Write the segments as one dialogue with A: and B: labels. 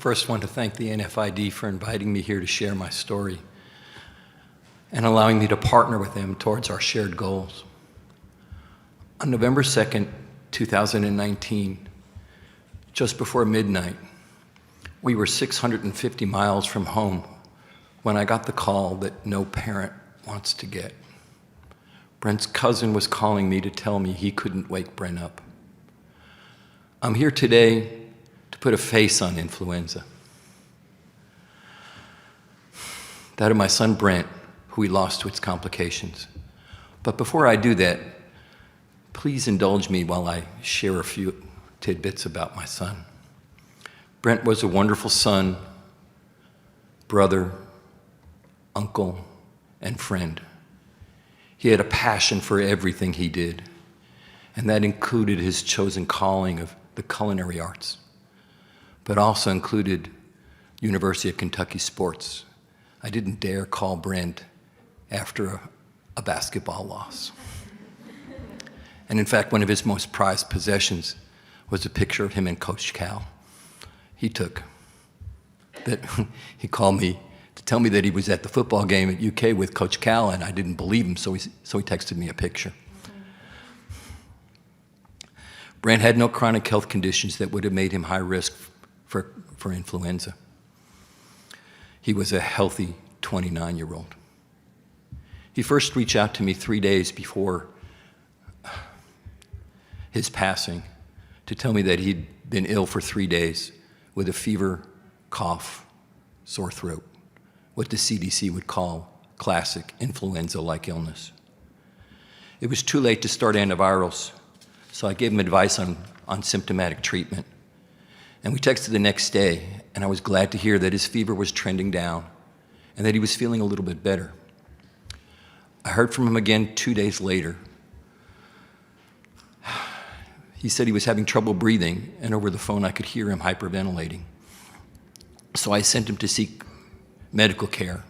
A: First, I want to thank the NFID for inviting me here to share my story and allowing me to partner with them towards our shared goals. On November 2nd, 2019, just before midnight, we were 650 miles from home when I got the call that no parent wants to get. Brent's cousin was calling me to tell me he couldn't wake Brent up. I'm here today to put a face on influenza. That of my son Brent, who we lost to its complications. But before I do that, please indulge me while I share a few tidbits about my son. Brent was a wonderful son, brother, uncle, and friend. He had a passion for everything he did, and that included his chosen calling of the culinary arts, but also included University of Kentucky sports. I didn't dare call Brent after a basketball loss. And in fact, one of his most prized possessions was a picture of him and Coach Cal he took. That he called me to tell me that he was at the football game at UK with Coach Cal, and I didn't believe him, so he texted me a picture. Brent had no chronic health conditions that would have made him high risk for influenza. He was a healthy 29-year-old. He first reached out to me 3 days before his passing to tell me that he'd been ill for 3 days with a fever, cough, sore throat, what the CDC would call classic influenza-like illness. It was too late to start antivirals, so I gave him advice on symptomatic treatment. And we texted the next day, and I was glad to hear that his fever was trending down and that he was feeling a little bit better. I heard from him again 2 days later. He said he was having trouble breathing, and over the phone I could hear him hyperventilating. So I sent him to seek medical care.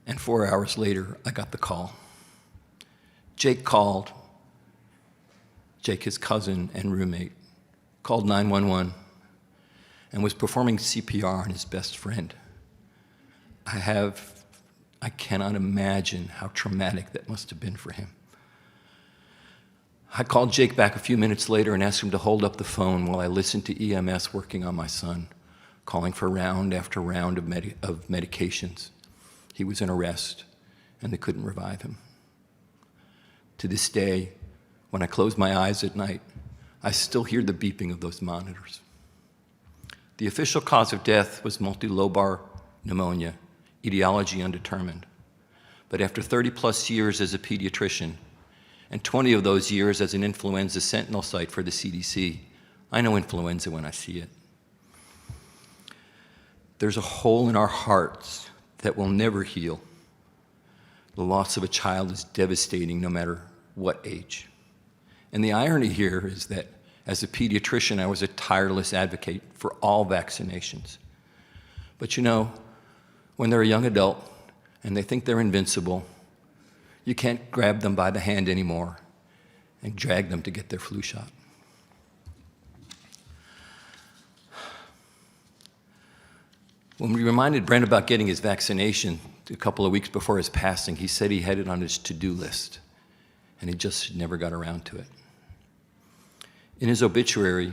A: And 4 hours later, I got the call. Jake called. Jake, his cousin and roommate, called 911 and was performing CPR on his best friend. I cannot imagine how traumatic that must have been for him. I called Jake back a few minutes later and asked him to hold up the phone while I listened to EMS working on my son, calling for round after round of medications. He was in arrest, and they couldn't revive him. To this day, when I close my eyes at night, I still hear the beeping of those monitors. The official cause of death was multilobar pneumonia, etiology undetermined. But after 30-plus years as a pediatrician, and 20 of those years as an influenza sentinel site for the CDC, I know influenza when I see it. There's a hole in our hearts that will never heal. The loss of a child is devastating no matter what age. And the irony here is that as a pediatrician, I was a tireless advocate for all vaccinations. But you know, when they're a young adult and they think they're invincible, you can't grab them by the hand anymore and drag them to get their flu shot. When we reminded Brent about getting his vaccination a couple of weeks before his passing, he said he had it on his to-do list, and he just never got around to it. In his obituary,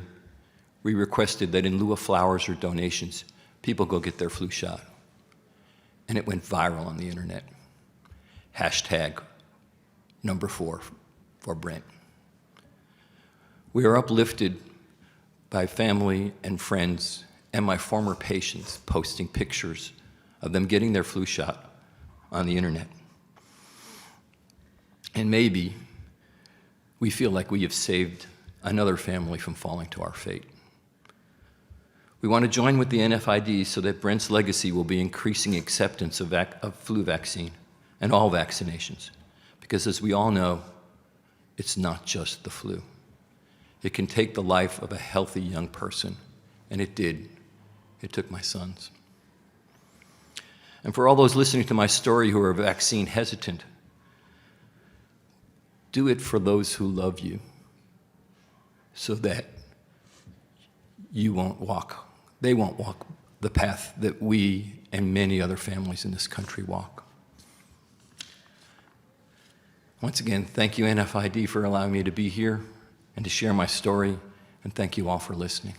A: we requested that in lieu of flowers or donations, people go get their flu shot. And it went viral on the internet. #4 for Brent. We are uplifted by family and friends and my former patients posting pictures of them getting their flu shot on the internet. And maybe we feel like we have saved another family from falling to our fate. We want to join with the NFID so that Brent's legacy will be increasing acceptance of flu vaccine and all vaccinations. Because as we all know, it's not just the flu. It can take the life of a healthy young person, and it did. It took my son's. And for all those listening to my story who are vaccine hesitant, do it for those who love you, so that they won't walk the path that we and many other families in this country walk. Once again, thank you, NFID, for allowing me to be here and to share my story, and thank you all for listening.